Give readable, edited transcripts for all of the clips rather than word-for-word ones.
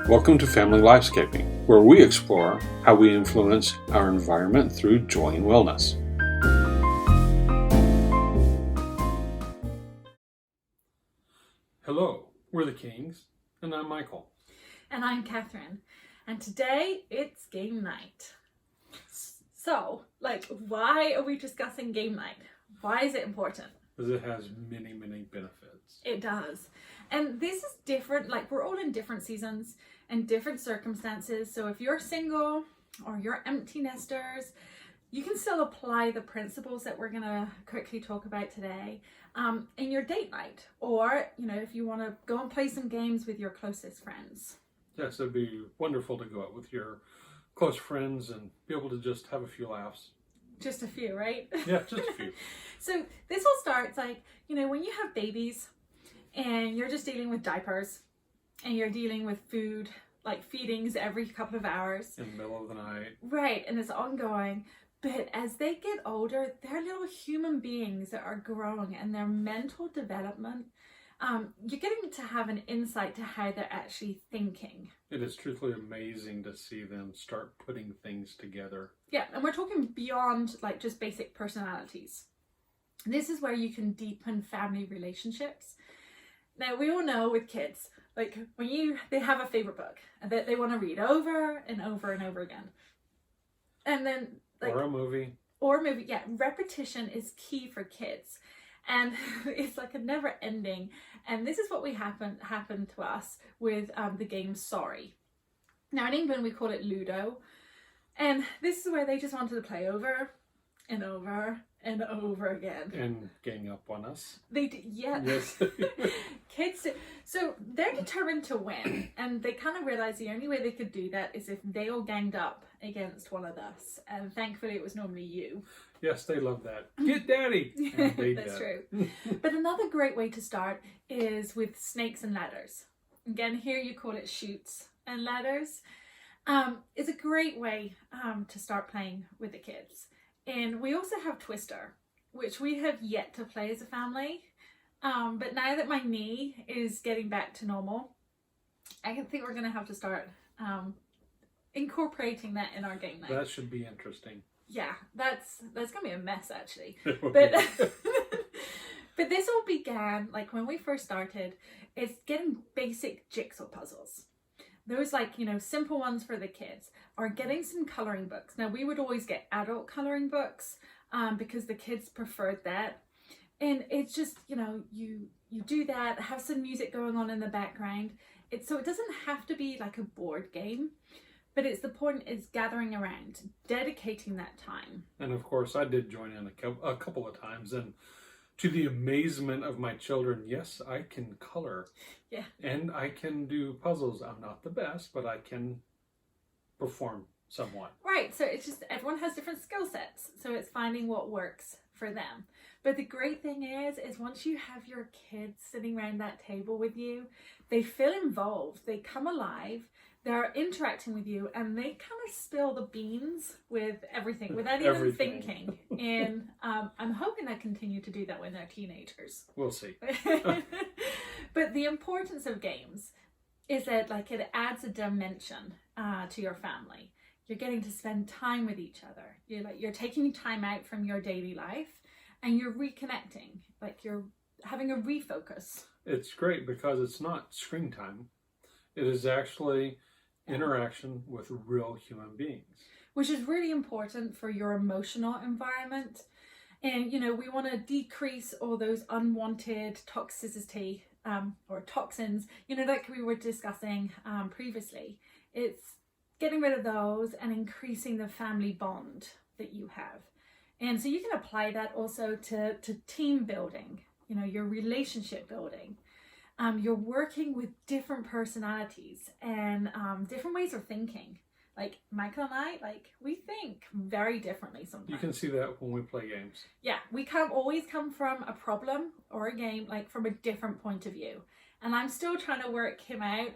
Welcome to Family Lifescaping, where we explore how we influence our environment through joy and wellness. Hello, we're the Kings, and I'm Michael. And I'm Catherine. And today it's game night. So, why are we discussing game night? Why is it important? Because it has many, many benefits. It does. And this is different, we're all in different seasons and different circumstances. So if you're single or you're empty nesters, you can still apply the principles that we're gonna quickly talk about today in your date night. Or, if you wanna go and play some games with your closest friends. Yes, it'd be wonderful to go out with your close friends and be able to just have a few laughs. Just a few, right? Yeah, just a few. So this all starts when you have babies and you're just dealing with diapers and you're dealing with food, feedings every couple of hours. In the middle of the night. Right, and it's ongoing. But as they get older, they're little human beings that are growing, and their mental development, you're getting to have an insight to how they're actually thinking. It is truthfully amazing to see them start putting things together. Yeah, and we're talking beyond just basic personalities. This is where you can deepen family relationships. Now, we all know with kids, when they have a favorite book that they want to read over and over and over again. And then or a movie. Yeah, repetition is key for kids. And it's a never ending. And this is what happened to us with the game Sorry. Now in England we call it Ludo. And this is where they just wanted to play over and over and over again. And gang up on us. They do, yeah. Yes. Kids do. So they're determined to win. And they kind of realize the only way they could do that is if they all ganged up against one of us. And thankfully it was normally you. Yes, they love that. Get daddy! And they That's did. True. But another great way to start is with snakes and ladders. Again, here you call it chutes and ladders. It's a great way to start playing with the kids. And we also have Twister, which we have yet to play as a family. But now that my knee is getting back to normal, I think we're going to have to start incorporating that in our game night. That should be interesting. Yeah, that's gonna be a mess actually. But but this all began when we first started. It's getting basic jigsaw puzzles. Those simple ones for the kids, or getting some coloring books. Now we would always get adult coloring books because the kids preferred that. And it's just you do that, have some music going on in the background. So it doesn't have to be like a board game. But the point is gathering around, dedicating that time. And of course, I did join in a couple of times. And to the amazement of my children, yes, I can color. Yeah. And I can do puzzles. I'm not the best, but I can perform somewhat. Right. So it's just everyone has different skill sets. So it's finding what works for them. But the great thing is once you have your kids sitting around that table with you, they feel involved. They come alive. They're interacting with you, and they kind of spill the beans with everything without even thinking. And I'm hoping I continue to do that when they're teenagers. We'll see. But the importance of games is that it adds a dimension to your family. You're getting to spend time with each other. You're taking time out from your daily life, and you're reconnecting. You're having a refocus. It's great because it's not screen time. It is actually interaction with real human beings, which is really important for your emotional environment. And we want to decrease all those unwanted toxicity or toxins like we were discussing previously. It's getting rid of those and increasing the family bond that you have. And so you can apply that also to team building, your relationship building. You're working with different personalities and different ways of thinking. Michael and I, we think very differently sometimes. You can see that when we play games. Yeah, we always come from a problem or a game, from a different point of view. And I'm still trying to work him out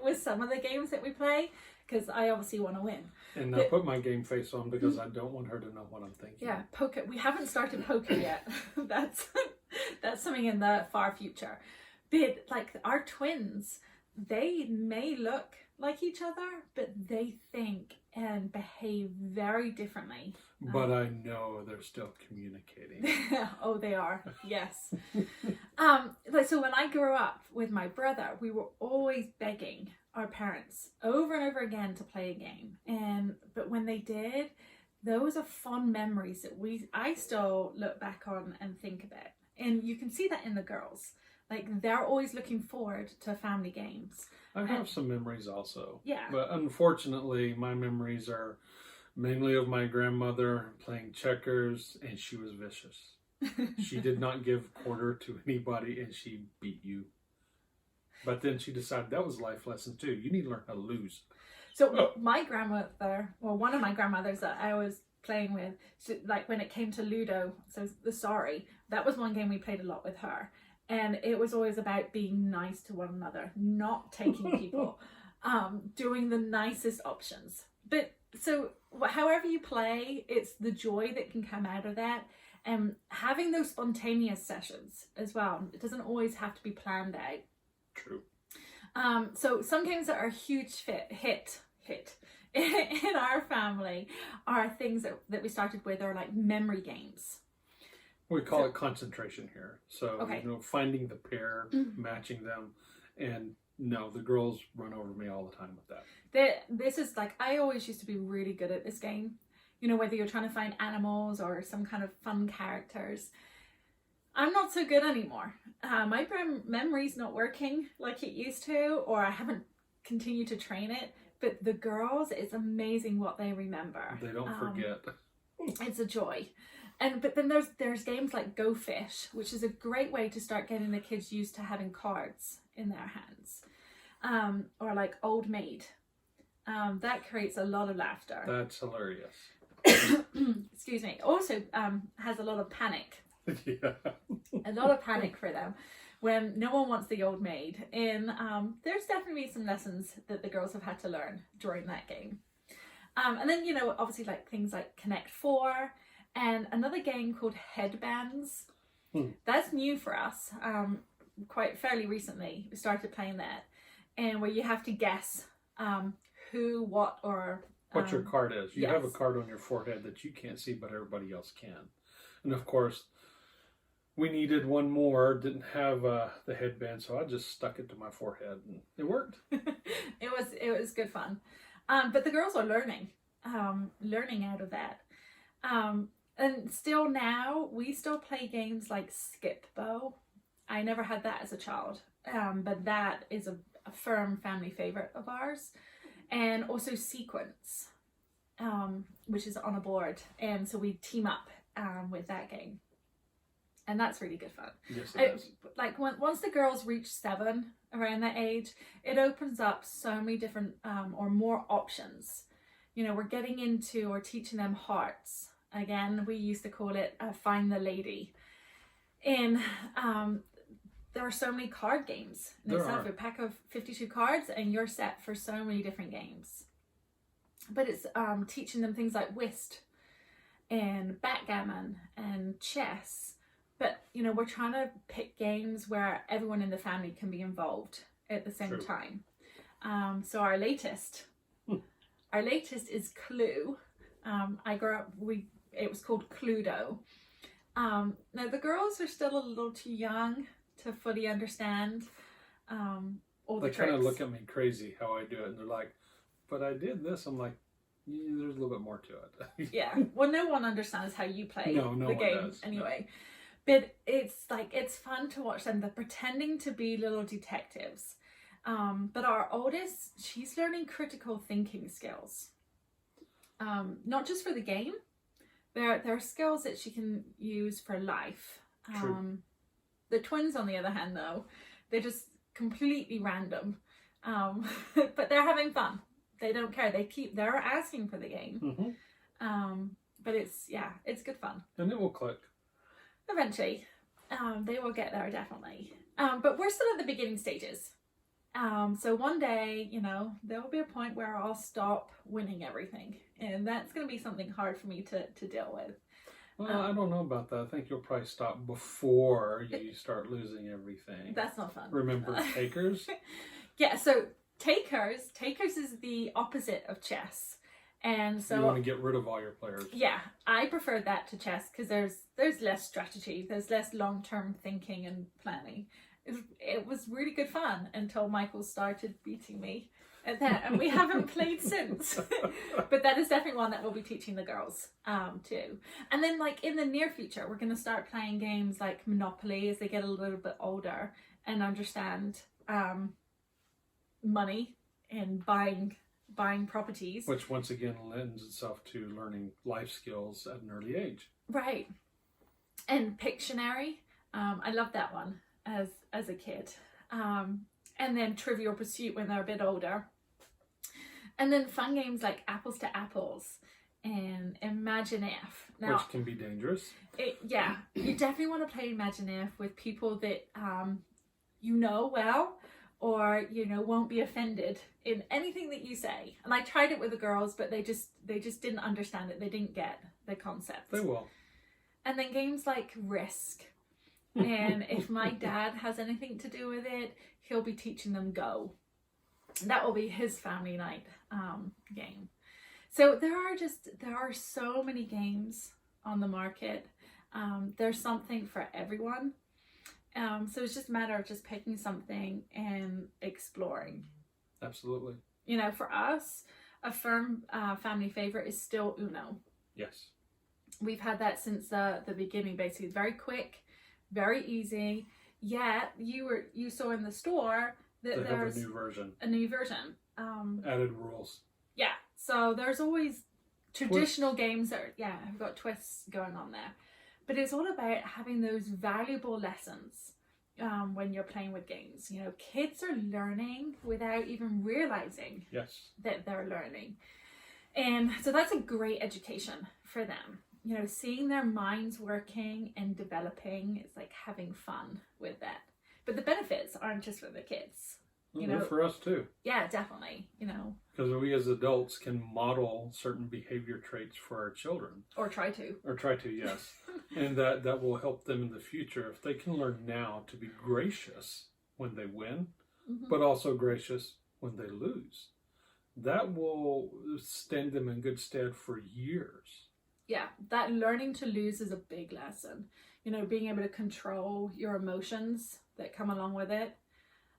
with some of the games that we play, because I obviously want to win. And I put my game face on because I don't want her to know what I'm thinking. Yeah, poker. We haven't started poker yet. That's something in the far future. But our twins, they may look like each other, but they think and behave very differently. But I know they're still communicating. Oh, they are. Yes. So when I grew up with my brother, we were always begging our parents over and over again to play a game. But when they did, those are fond memories that I still look back on and think about. And you can see that in the girls. Like, they're always looking forward to family games. I have some memories also. Yeah. But unfortunately, my memories are mainly of my grandmother playing checkers, and she was vicious. She did not give quarter to anybody, and she beat you. But then she decided that was a life lesson too. You need to learn how to lose. So my grandmother, well, one of my grandmothers that I was playing with, like when it came to Ludo, so the Sorry, that was one game we played a lot with her. And it was always about being nice to one another, not taking people, doing the nicest options. But so however you play, it's the joy that can come out of that. And having those spontaneous sessions as well. It doesn't always have to be planned out. True. So some games that are a huge hit in our family are things that we started with are like memory games. We call it concentration here. So, okay. Finding the pair, matching them, and no, the girls run over me all the time with that. This is like, I always used to be really good at this game. Whether you're trying to find animals or some kind of fun characters. I'm not so good anymore. My memory's not working like it used to, or I haven't continued to train it. But the girls, it's amazing what they remember. They don't forget. It's a joy. But then there's games like Go Fish, which is a great way to start getting the kids used to having cards in their hands. Or like Old Maid. That creates a lot of laughter. That's hilarious. Excuse me. Also has a lot of panic. Yeah. A lot of panic for them when no one wants the Old Maid. And there's definitely some lessons that the girls have had to learn during that game. And then, obviously like things like Connect 4 and another game called Headbands. That's new for us. Quite fairly recently we started playing that, and where you have to guess who, what, or what your card is. You yes. have a card on your forehead that you can't see, but everybody else can. And of course, we needed one more. Didn't have the headband, so I just stuck it to my forehead, and it worked. It was good fun. But the girls are learning out of that. And still now, we still play games like Skip Bow. I never had that as a child, but that is a firm family favorite of ours. And also Sequence, which is on a board. And so we team up with that game. And that's really good fun. Yes, it is. Like once the girls reach 7, around that age, it opens up so many different or more options. We're getting into or teaching them hearts. Again, we used to call it Find the Lady. And there are so many card games. It's like a pack of 52 cards and you're set for so many different games. But it's teaching them things like whist and backgammon and chess. But, we're trying to pick games where everyone in the family can be involved at the same time. So our latest is Clue. I grew up, it was called Cluedo. Now the girls are still a little too young to fully understand all the tricks. They kind of look at me crazy how I do it, and they're like, but I did this. I'm like, yeah, there's a little bit more to it. Yeah, well, no one understands how you play the game does. Anyway. No. But it's fun to watch them. They're pretending to be little detectives. But our oldest, she's learning critical thinking skills. Not just for the game. There are skills that she can use for life. True. The twins, on the other hand, though, they're just completely random. But they're having fun. They don't care. They're asking for the game. Mm-hmm. But it's good fun. And it will click. Eventually. They will get there, definitely. But we're still at the beginning stages. So one day, there will be a point where I'll stop winning everything. And that's going to be something hard for me to deal with. Well, I don't know about that. I think you'll probably stop before you start losing everything. That's not fun. Remember takers? Yeah, so takers is the opposite of chess. And so you want to get rid of all your players. Yeah, I prefer that to chess because there's less strategy, there's less long-term thinking and planning. It was really good fun until Michael started beating me at that, and we haven't played since. But that is definitely one that we'll be teaching the girls too. And then like in the near future, we're going to start playing games like Monopoly as they get a little bit older and understand money and buying properties, which once again lends itself to learning life skills at an early age. Right. And Pictionary, I love that one as a kid. And then Trivial Pursuit when they're a bit older. And then fun games like Apples to Apples and Imagine If. Now, which can be dangerous. Yeah, you definitely want to play Imagine If with people that you know well, or won't be offended in anything that you say. And I tried it with the girls, but they just didn't understand it. They didn't get the concept. They will. And then games like Risk. And if my dad has anything to do with it, he'll be teaching them Go. That will be his family night game. So there are so many games on the market. There's something for everyone. So it's just a matter of just picking something and exploring. Absolutely. For us, a firm family favorite is still Uno. Yes. We've had that since the beginning, basically. Very quick, very easy. Yet you saw in the store that there's a new version. Added rules. Yeah. So there's always traditional games that have got twists going on there. But it's all about having those valuable lessons when you're playing with games. Kids are learning without even realizing that they're learning. And so that's a great education for them. Seeing their minds working and developing, it's like having fun with that. But the benefits aren't just for the kids. They're for us too. Yeah, definitely. Because we as adults can model certain behavior traits for our children. Or try to, yes. And that will help them in the future if they can learn now to be gracious when they win, but also gracious when they lose. That will stand them in good stead for years. Yeah, that learning to lose is a big lesson. Being able to control your emotions that come along with it.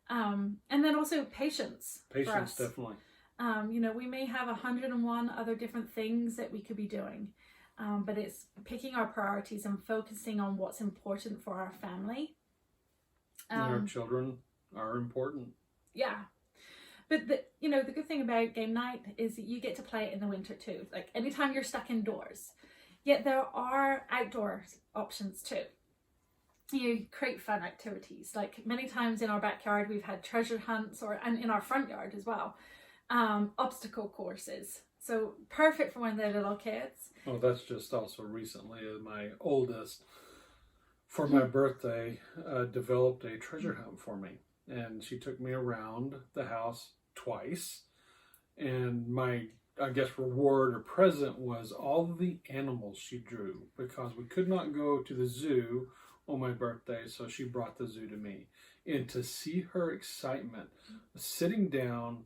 And then also patience. Patience, definitely. We may have 101 other different things that we could be doing. But it's picking our priorities and focusing on what's important for our family. And our children are important. Yeah. But the good thing about game night is that you get to play it in the winter too. Like anytime you're stuck indoors. Yet there are outdoor options too. You create fun activities. Like many times in our backyard we've had treasure hunts, and in our front yard as well. Obstacle courses. So perfect for when they're little kids. Oh, that's just also recently my oldest, for my birthday, developed a treasure hunt for me. And she took me around the house twice. And my, I guess, reward or present was all of the animals she drew. Because we could not go to the zoo on my birthday, so she brought the zoo to me. And to see her excitement, sitting down,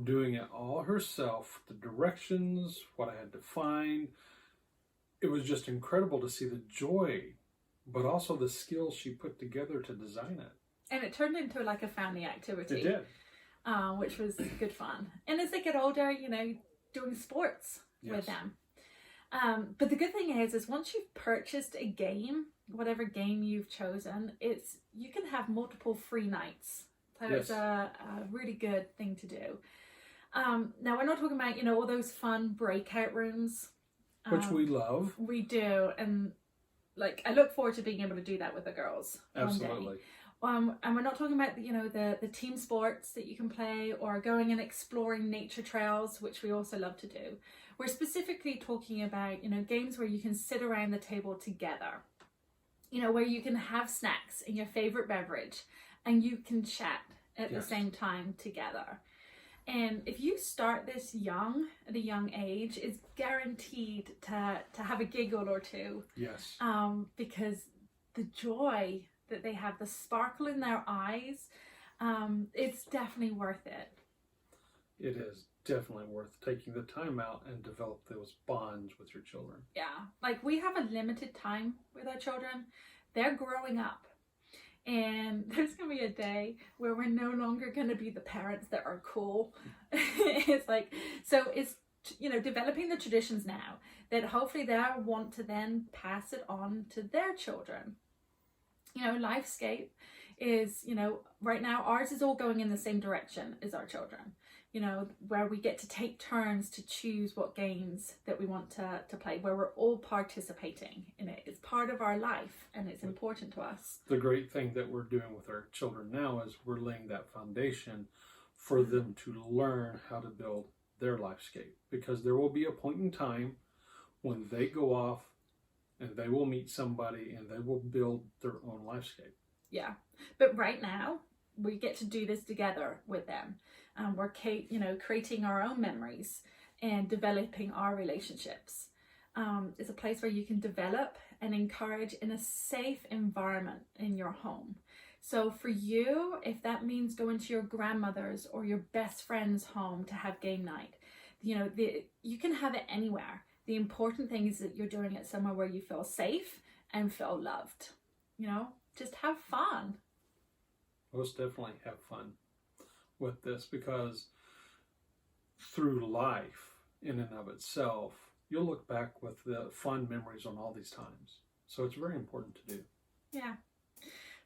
doing it all herself, the directions, what I had to find, it was just incredible to see the joy, but also the skills she put together to design it. And it turned into like a family activity. It did. Which was good fun. And as they get older, doing sports with them. But the good thing is once you've purchased a game, whatever game you've chosen, you can have multiple free nights. So it's a really good thing to do. Now we're not talking about, all those fun breakout rooms. Which we love. We do. And I look forward to being able to do that with the girls. Absolutely. And we're not talking about, the team sports that you can play or going and exploring nature trails, which we also love to do. We're specifically talking about, games where you can sit around the table together, where you can have snacks and your favorite beverage and you can chat at the same time together. And if you start this young, at a young age, it's guaranteed to have a giggle or two. Yes. Because the joy that they have, the sparkle in their eyes, It's definitely worth it. It is definitely worth taking the time out and develop those bonds with your children. Yeah, like we have a limited time with our children. They're growing up. And there's going to be a day where we're no longer going to be the parents that are cool. It's like, so it's, developing the traditions now that hopefully they'll want to then pass it on to their children. Lifescape is, right now ours is all going in the same direction as our children. Where we get to take turns to choose what games that we want to play, where we're all participating in it. It's part of our life and it's important to us. The great thing that we're doing with our children now is we're laying that foundation for them to learn how to build their lifescape, because there will be a point in time when they go off and they will meet somebody and they will build their own lifescape. Yeah, but right now we get to do this together with them. We're creating our own memories and developing our relationships. It's a place where you can develop and encourage in a safe environment in your home. So for you, if that means going to your grandmother's or your best friend's home to have game night, you can have it anywhere. The important thing is that you're doing it somewhere where you feel safe and feel loved. Just have fun. Most definitely have fun with this, because through life in and of itself, you'll look back with the fun memories on all these times. So it's very important to do. Yeah.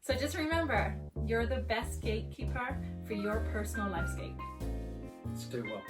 So just remember, you're the best gatekeeper for your personal lifescape. Stay well.